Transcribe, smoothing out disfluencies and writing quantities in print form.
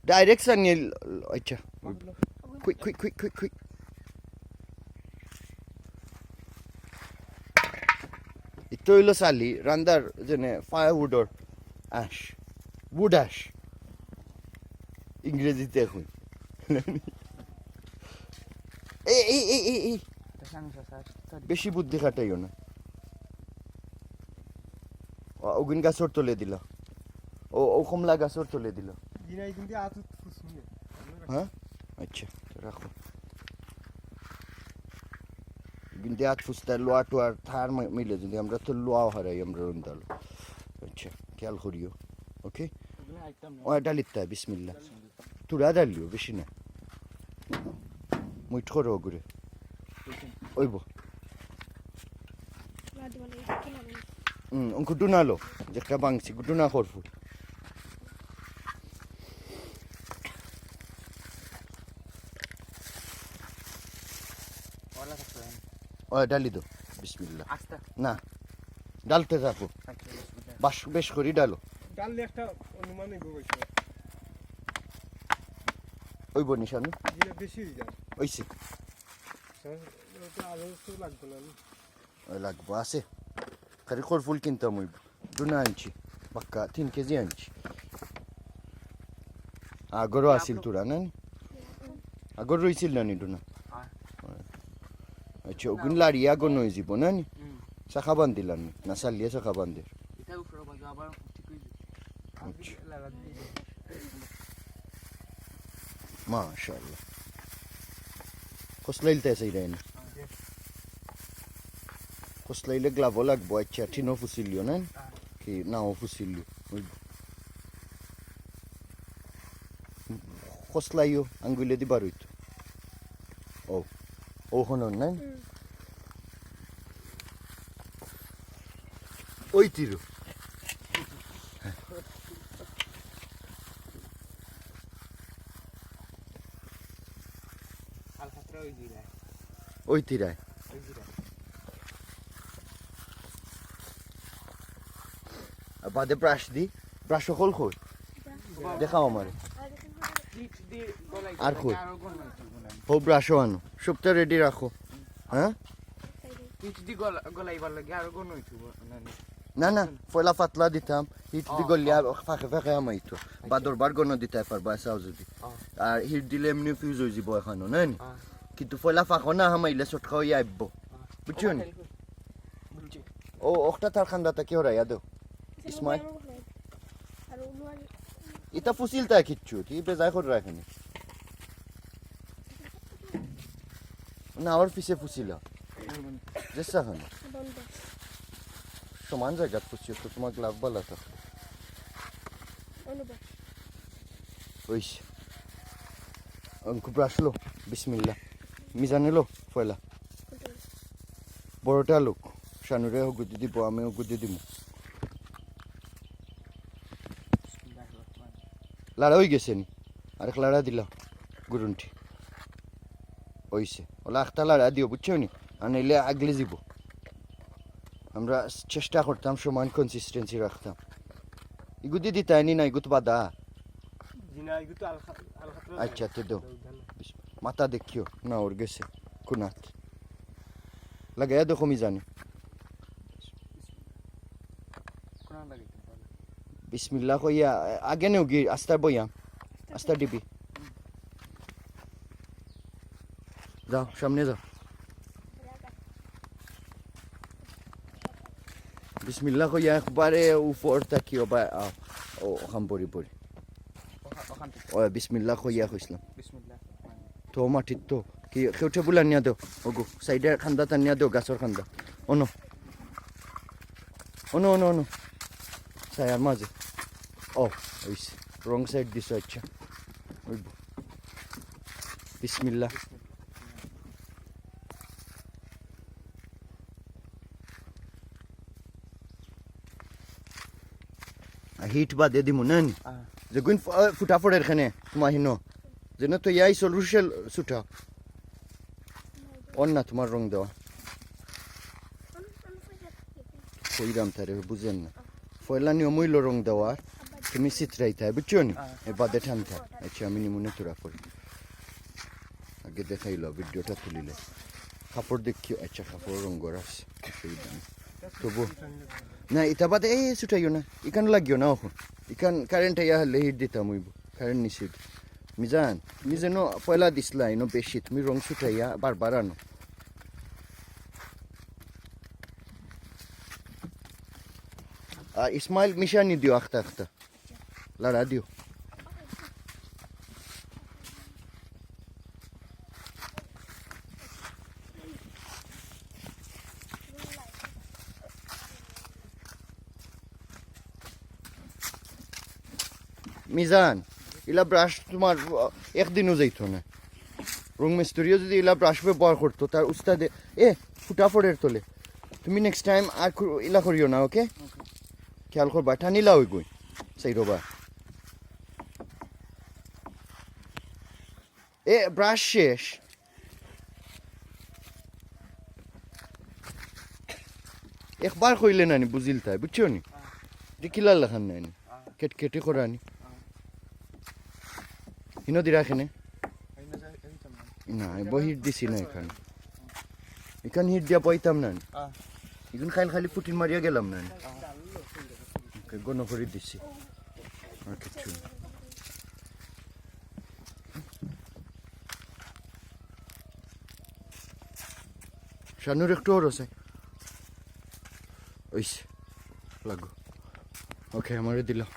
direct সানিয়ে আচ্ছা quick ইটো হইল চালি রান্দার যেনে ফায়ারউডর অ্যাশ উড অ্যাশ ইংরেজিতে এখন এই বেশি বুদ্ধি খাটাইও না ওগুন গাছর তলে দিল ও কমলা গাছর তলে দিল হ্যাঁ আচ্ছা রাখো কিন্তু আজ ফুসতে লোয়া টোয়ার থার মিলে যদি আমরা তো লোয়াও হারাই আমরা রন্দালো আচ্ছা খেয়াল করিও ওকে ও ডালিতে বিসমিল্লাহ তুরা ডালিও বেশি না মুইট করো ঘুরে ওইব অঙ্ক ডুনালো যেটা বাংছি ডুনা করফু ও ডালি দো বিসমিল্লাহ না ডালতে থাকো বাস বেশ করি ডালো ডাললে একটা অনুমান ওইব নিশানু বেশি হয়ে যায় ওইসি লাগবে না ওই লাগবো আছে খালি খরফুল কিনতাম ওইব ডুনা আনছি পাক্কা 3 কেজি আনছি আগরও আসিল তোরা না আগর রইছিল না নি ডুনা আচ্ছা ওগুন লাড়িয়া গো নই যাব না নি শাখা বান্ধিলাম না সালিয়ে শাখা বান্ধে এটা উপরে বাজু আবার ঠিক হইছে লাগা দিই মাশাআল্লাহ কসলাইলতে সাইরাইন কসলাইলে গ্লাভো লাগবো আচ্ছা ঠিনো ফুসিলিও না কি নাও ফুসিলিও কসলাইও আঙ্গুলে দি বারুইতো ও হনন না ওই তিরু ওই তিরায় বাদে ব্রাশ দি ব্রাশ হল কই দেখাও আমারে আর কই ও ব্রাশও আনো সবটা রেডি রাখো হ্যাঁ না না ফয়লা পাতলা দিতাম হিট দি গলিয়া ফাঁকে ফাঁকে আমাইতো বা দরবার গণ দিতে পারবা চাও যদি আর হিট দিলে এমনি ফিউজ হয়ে যাব এখানো না কিন্তু ফয়লা ফাঁকো না হামাইলে চটকা হয়ে আইব বুঝছো নি ও ওটা তার খান্দাটা কি হরাইয়া দেও ইসমাইল এটা ফুসিলটা কিচ্ছু তুই বেজায় করে রাখেনি না আর পিছে ফুসিলা যেসা খান সমান জায়গা ফুসিও তো তোমার গ্লাভ বালা থাকে ওইস অঙ্ক ব্রাশ লো বিসমিল্লাহ মিজানে লো ফয়লা বড়টা লোক শানুরে গুদি দিব আমিও গুদি দিব লাড়া হয়ে গেছে নি আরেক লাড়া দিলা গুরুনটি ওইসে ওলা একটা লাড়া দিও বুঝছো নি আর নাইলে আগলে যাব আমরা চেষ্টা করতাম সমান কনসিস্টেন্সি রাখতাম ইগুদি দিতাই নি না ইগুত বাদা আচ্ছা তো দাও মাথা দেখিও না ওর গেছে কুনাত লাগাইয়া দেখো মিজানে বিসমিল্লাহ কইয়া আগে নেও গিয়ে আস্তার বইয়াম আস্তার ডিবি যাও সামনে যাও বিসমিল্লাহ কইয়া একবারে উপর তাকিও বা ও খাম পড়ি পড়ি ও বিসমিল্লাহ কইয়া কইছিলাম তো মাটিত তো কি কেউঠে বুলা নিয়া দেও ওগো সাইডে খান্দা টানিয়া দেও গাছর খান্দা অনো অনো অনো অনো সায়ার মাঝে ও ওইসে রং সাইড দিছো আচ্ছা ওই বিসমিল্লাহ হিট বা দিয়ে দিমু নেন যে গুণ ফুটাফড়ের খানে তোমার হিনো যেন তো ইয়াই সলুশন সুটা অন না তোমার রং দেওয়া কইরাম তারে বুঝেন না পয়লা নিয়ম হইল রং দেওয়ার তুমি চিত্রাইতে হয় বুঝছো নি এ বাদে ঠান্ডা আচ্ছা আমি নিমুনে তোরা করি আগে দেখাইল ভিডিওটা তুলিলে কাপড় দেখিও আচ্ছা কাপড় রং করাস অসুবিধা নেই তবু না এটা বাদে এই ছুটাইও না ইকান লাগিও না এখন ইকান কারেন্ট আইয়া হলে হিট দিতাম হইব কারেন্ট নিছি মিজান তুমি যেন পয়লা দিসলা ইনো বেশি তুমি রং ছুটাইয়া বারবার আনো আর ইসমাইল মিশানি দিও আখতা আখতা লড়া দিও মিজান ইলা ব্রাশ তোমার একদিনও যাইতো না রং মিস্ত্রিও যদি ইলা ব্রাশ ব্যবহার করতো তার উস্তাদে ফুটাফড়ের তোলে তুমি নেক্সট টাইম আর ইলা করিও না ওকে খেয়াল করবা টানিলা ওই গই সেই রবা ব্রাশ শেষ একবার কইলে নানি বুঝিল তাই বুঝছো নি কিলা লেখান নানি কেটে করানি ইনো দি রাখেনে না বহির দিছি না এখানে হিট দিয়া পাইতাম না এখন খালি পুটিন মারিয়া গেলাম না গণ করে দিছি আর কিছু শানুর একটু ওর আছে ওইস লাগো ওকে আমারে দিলাম